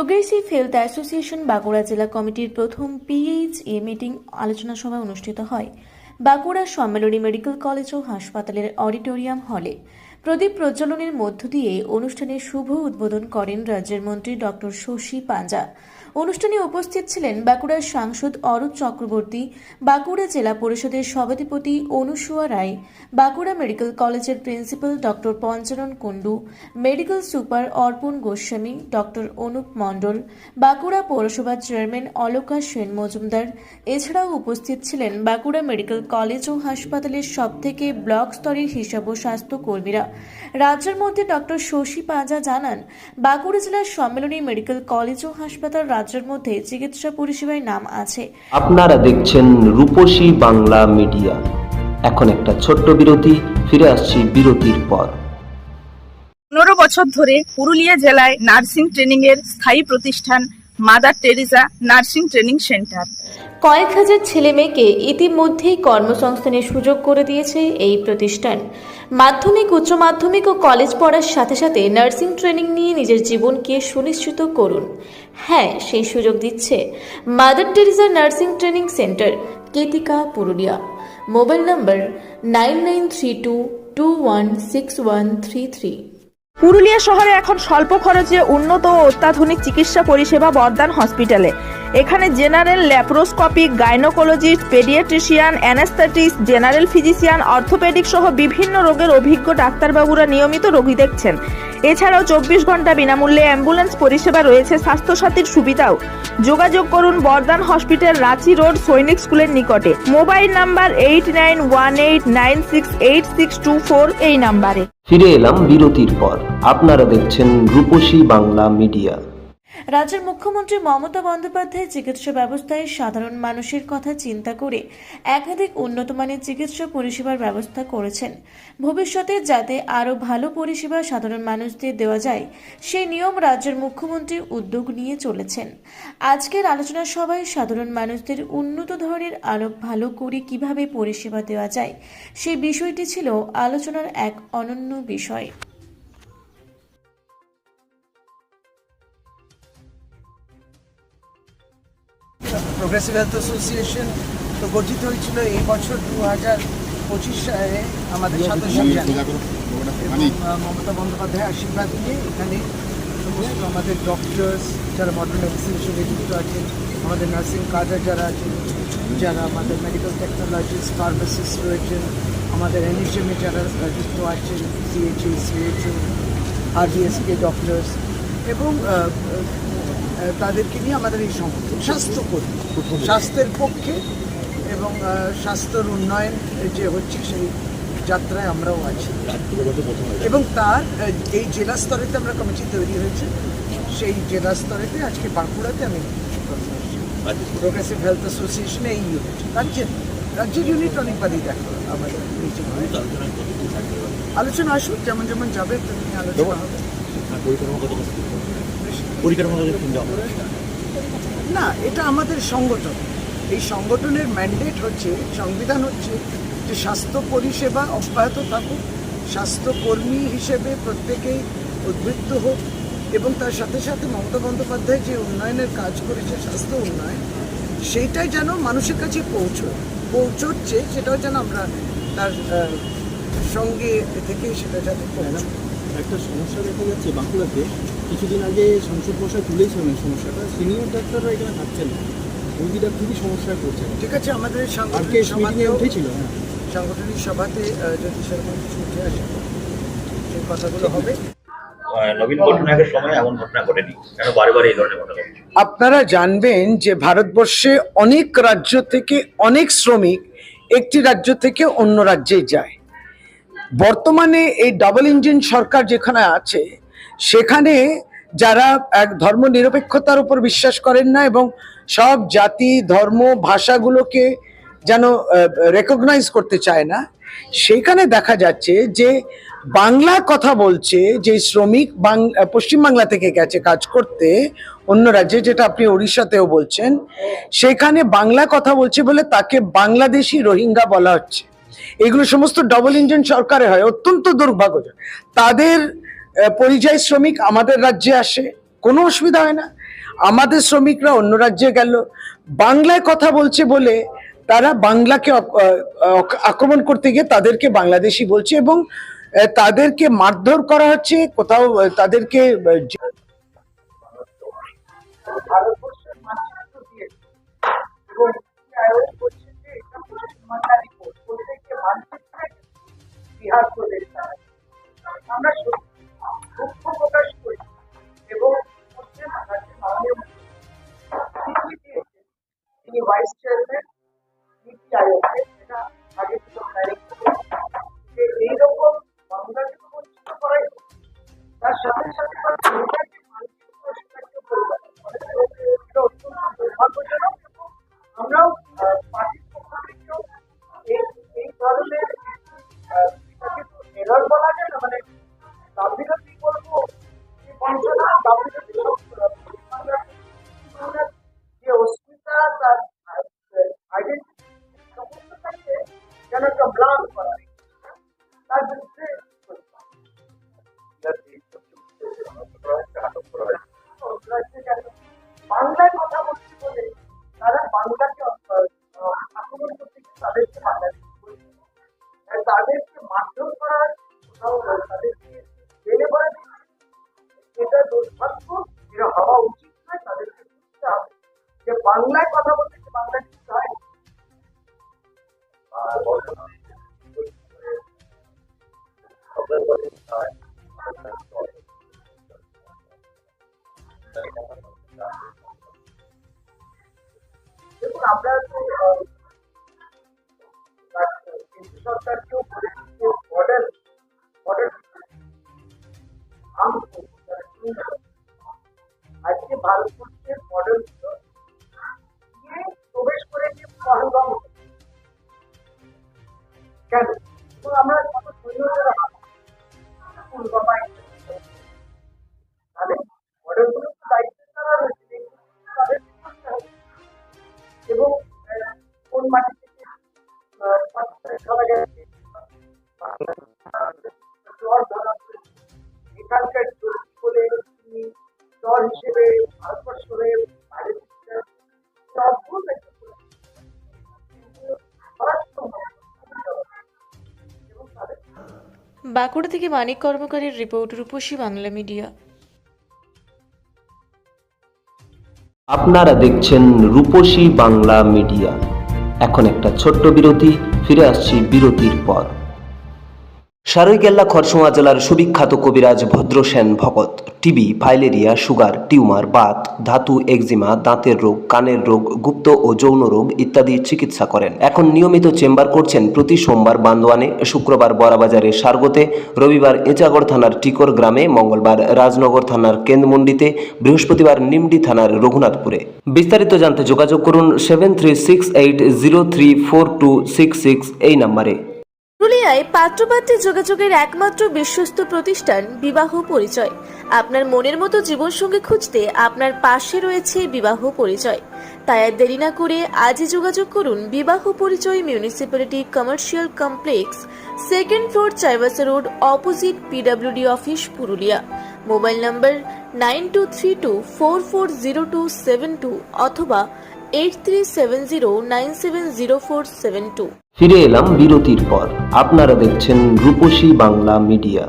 Progressive health association Bankura জেলা কমিটির প্রথম পিএইচএ মিটিং আলোচনা সভা অনুষ্ঠিত হয় বাঁকুড়া সম্মেলনী মেডিকেল কলেজ ও হাসপাতালের অডিটোরিয়াম হলে। প্রদীপ প্রজ্বলনের মধ্য দিয়ে অনুষ্ঠানের শুভ উদ্বোধন করেন রাজ্যের মন্ত্রী ডক্টর শশী পাঞ্জা। অনুষ্ঠানে উপস্থিত ছিলেন বাঁকুড়ার সাংসদ অরূপ চক্রবর্তী, বাঁকুড়া জেলা পরিষদের সভাধিপতি অনুসুয়া রায়, বাঁকুড়া মেডিকেল কলেজের principal doctor Panchanan Kundu, medical super অর্পণ গোস্বামী, ডক্টর অনুপ মণ্ডল, বাঁকুড়া পৌরসভার চেয়ারম্যান অলকা সেন মজুমদার। এছাড়াও উপস্থিত ছিলেন বাঁকুড়া মেডিকেল কলেজ ও হাসপাতালের সবথেকে ব্লক স্তরের হিসাব ও স্বাস্থ্য কর্মীরা। রাজ্যের মধ্যে ডক্টর শশী পাঞ্জা জানান, বাঁকুড়া জেলার সম্মেলনী মেডিকেল কলেজ ও হাসপাতাল রাজ্যের মধ্যে চিকিৎসা পরিষেবায় নাম আছে। আপনারা দেখছেন রূপসী বাংলা মিডিয়া। এখন একটা ছোট্ট বিরতি, ফিরে আসছি বিরতির পর। 15 বছর ধরে পুরুলিয়া জেলায় নার্সিং ট্রেনিং এর স্থায়ী প্রতিষ্ঠান mother Teresa nursing training centre কয়েক হাজার ছেলে মেয়েকে ইতিমধ্যেই কর্মসংস্থানের সুযোগ করে দিয়েছে এই প্রতিষ্ঠান। মাধ্যমিক, উচ্চ মাধ্যমিক ও কলেজ পড়ার সাথে সাথে নার্সিং ট্রেনিং নিয়ে নিজের জীবনকে সুনিশ্চিত করুন। হ্যাঁ, সেই সুযোগ দিচ্ছে Mother Teresa nursing training centre, Ketika, Purulia. Mobile number 9932216133। Purulia শহরে এখন স্বল্প খরচে উন্নত ও অত্যাধুনিক চিকিৎসা পরিষেবা বর্ধমান হসপিটালে। এখানে general, laparoscopic, gynaecologist, paediatrician, anaesthetist, general physician, orthopaedic সহ বিভিন্ন রোগের অভিজ্ঞ ডাক্তারবাবুরা নিয়মিত রোগী দেখছেন। এছাড়াও 24 ঘন্টা বিনামূল্যে অ্যাম্বুলেন্স পরিষেবা রয়েছে, স্বাস্থ্যসাথীর সুবিধাও। যোগাযোগ করুন বর্ধমান হসপিটাল, রাঁচি রোড, সৈনিক স্কুলের নিকটে। মোবাইল নাম্বার 8918968624 এই নাম্বারে। ফিরে এলাম বিরতির পর। আপনারা দেখছেন রূপসী বাংলা মিডিয়া। রাজ্যের মুখ্যমন্ত্রী মমতা বন্দ্যোপাধ্যায় চিকিৎসা ব্যবস্থায় সাধারণ মানুষের কথা চিন্তা করে একাধিক উন্নতমানের চিকিৎসা পরিষেবার ব্যবস্থা করেছেন। ভবিষ্যতে যাতে আরও ভালো পরিষেবা সাধারণ মানুষদের দেওয়া যায়, সেই নিয়ম রাজ্যের মুখ্যমন্ত্রী উদ্যোগ নিয়ে চলেছেন। আজকের আলোচনা সভায় সাধারণ মানুষদের উন্নত ধরনের আরও ভালো করে কিভাবে পরিষেবা দেওয়া যায়, সেই বিষয়টি ছিল আলোচনার এক অনন্য বিষয়। প্রোগ্রেসিভ হেলথ অ্যাসোসিয়েশন তো গঠিত হয়েছিল এই বছর 2025 সালে আমাদের সদস্য মমতা বন্দ্যোপাধ্যায় আশীর্বাদ নিয়ে এখানে সমস্ত আমাদের ডক্টরস যারা মডার্ন মেডিসিনের সঙ্গে যুক্ত আছেন, আমাদের নার্সিং কাডার যারা আছেন, যারা আমাদের মেডিকেল টেকনোলজিস্ট, ফার্মাসিস্ট রয়েছেন, আমাদের এনএইচএমে যারা যুক্ত আছেন, সিএইচএ, সিএইচও, আরবিএসকে ডক্টরস এবং তাদেরকে নিয়ে আমাদের এই সংগঠন স্বাস্থ্যকর্মী, স্বাস্থ্যের পক্ষে এবং স্বাস্থ্যর উন্নয়ন যে হচ্ছে সেই যাত্রায় আমরাও আছি। এবং তার এই জেলা স্তরেতে আমরা কমিটি তৈরি হয়েছে, সেই জেলা স্তরেতে আজকে বাঁকুড়াতে আমি প্রোগ্রেসিভ হেলথ অ্যাসোসিয়েশনে এই ইউনিট, রাজ্যের ইউনিট অনেকবারই দেখো আমাদের আলোচনা আসুক, যেমন যেমন যাবে তেমনি আলোচনা হবে। না, এটা আমাদের সংগঠন, এই সংগঠনের ম্যান্ডেট হচ্ছে, সংবিধান হচ্ছে যে স্বাস্থ্য পরিষেবা অব্যাহত থাকুক, স্বাস্থ্যকর্মী হিসেবে প্রত্যেকেই উদ্বৃত্ত হোক এবং তার সাথে সাথে মমতা বন্দ্যোপাধ্যায় যে উন্নয়নের কাজ করেছে, স্বাস্থ্য উন্নয়ন, সেইটাই যেন মানুষের কাছে পৌঁছচ্ছে, সেটাও যেন আমরা তার সঙ্গে থেকে সেটা যাতে পৌঁছায়। একটা সমস্যা দেখা যাচ্ছে বাঁকুড়াতে, কিছুদিন আগে সংসদ মশাই তুলেছিলেন এই সমস্যাটা, সিনিয়র ডাক্তাররা এখানে থাকছেন না, রোগীরা খুবই সমস্যায় পড়ছে। ঠিক আছে, আমাদের সাংগঠনিক সভাতে যদি সেরকম কিছু উঠে আসে সেই কথাগুলো হবে। নবীন পটনায়কের সময় এমন ঘটনা ঘটেনি, কেন বারবার এই ধরনের ঘটনা ঘটছে? আপনারা জানবেন যে ভারতবর্ষে অনেক রাজ্য থেকে অনেক শ্রমিক একটি রাজ্য থেকে অন্য রাজ্যে যায়। বর্তমানে এই ডাবল ইঞ্জিন সরকার যেখানে আছে, সেখানে যারা এক ধর্ম নিরপেক্ষতার উপর বিশ্বাস করেন না এবং সব জাতি, ধর্ম, ভাষাগুলোকে যেন রেকগনাইজ করতে চায় না, সেখানে দেখা যাচ্ছে যে বাংলা কথা বলছে যে শ্রমিক পশ্চিমবাংলা থেকে গেছে কাজ করতে অন্য রাজ্যে, যেটা আপনি ওড়িশাতেও বলছেন, সেখানে বাংলা কথা বলছে বলে তাকে বাংলাদেশি রোহিঙ্গা বলা হচ্ছে। এগুলো সমস্ত ডাবল ইঞ্জিন সরকারে হয়, অত্যন্ত দুর্ভাগ্যজনক। তাদের পরিযায়ী শ্রমিক আমাদের রাজ্যে আসে, কোনো অসুবিধা হয় না, আমাদের শ্রমিকরা অন্য রাজ্যে গেল, বাংলায় কথা বলছে বলে তারা বাংলাকে আক্রমণ করতে গিয়ে তাদেরকে বাংলাদেশি বলছে এবং তাদেরকে মারধর করা হচ্ছে, কোথাও তাদেরকে ভারতবর্ষের মানচিত্র দিয়েছে এবং আয়োগ করছে যে এটা পশ্চিমবাংলার রিপোর্ট প্রত্যেককে মানচিত্রে বিহার প্রদেশ আমরা সত্যি দুঃখ প্রকাশ করি এবং মাননীয় তিনি ভাইস চেয়ারম্যান নীতি আয়োগের, যেটা আগে ছিল যে এইরকম বাংলাকে বঞ্চিত করাই তার সাথে সাথে মানচিত্র এটা অত্যন্ত দুর্ভাগ্যজনক এবং আমরাও পার্টির পক্ষ থেকেও এই ধরনের এরর বলা যায় না, মানে গাফিলতি বলবো যে বঞ্চনা গাফিলতি যে অস্মিতা তার আইডেন্টিটি সমস্ত থাকতে যেন একটা ম্লান করা তার বিরুদ্ধে বাংলায় কথা বলছে বলে তারা বাংলাকে আক্রমণ করতে গিয়ে তাদেরকে বাংলাদেশ তাদেরকে মারধর করা, তাদেরকে জেলে ভরা দিচ্ছে, এটা দুর্ভাগ্য, এটা হওয়া উচিত নয়। তাদেরকে বুঝতে হবে যে বাংলায় কথা বলতে বাংলা কিছু হয় দেখুন, আমরা তো কেন্দ্র সরকারকেও বলেছি যে বর্ডার আজকে ভারতবর্ষের বর্ডার দিয়ে প্রবেশ করে গিয়ে পহলগাম কেন, এবং আমরা কত সৈন্যরা পুলওয়ামায় তাহলে বর্ডারগুলো দায়িত্ব তারা রয়েছে তাদের করতে হবে এবং কোন মাটি থেকে ধরা গেছে জ্বর ধরা এখানকার বলে তিনি জ্বর হিসেবে ভারতবর্ষ হয়ে বাইরে অদ্ভুত একটা বাঁকুড়া থেকে মানিক কর্মকারের রিপোর্ট, রূপসী বাংলা মিডিয়া। আপনারা দেখছেন রূপসী বাংলা মিডিয়া। এখন একটা ছোট্ট বিরতি, ফিরে আসছি বিরতির পর। সারৈকেল্লা খরসোয়া জেলার সুবিখ্যাত কবিরাজ Bhadrasen Bhagat TB, filaria, sugar, tumour, Baat, ধাতু, এক্সিমা, দাঁতের রোগ, কানের রোগ, গুপ্ত ও যৌন রোগ ইত্যাদি চিকিৎসা করেন। এখন নিয়মিত চেম্বার করছেন প্রতি সোমবার বান্দোয়ানে, শুক্রবার বড়াবাজারে সারগোতে, রবিবার এঁচাগড় থানার টিকর গ্রামে, মঙ্গলবার রাজনগর থানার কেন্দ্রমন্ডিতে, বৃহস্পতিবার নিমডি থানার রঘুনাথপুরে। বিস্তারিত জানতে যোগাযোগ করুন 7368034266 এই নম্বরে। পুরুলিয়ায় পাত্রপাত্রী যোগাযোগের একমাত্র বিশ্বস্ত প্রতিষ্ঠান বিবাহ পরিচয়। আপনার মনের মতো জীবনসঙ্গী খুঁজতে আপনার পাশে রয়েছে বিবাহ পরিচয়। তাই আর দেরি না করে আজই যোগাযোগ করুন বিবাহ পরিচয়, municipality commercial complex, 2nd floor, Chaibasa road, opposite PWD office, Purulia. Mobile নম্বর 9232440272 অথবা 8370970472। ফিরে এলাম বিরতির পর। আপনারা দেখছেন রূপসী বাংলা মিডিয়া।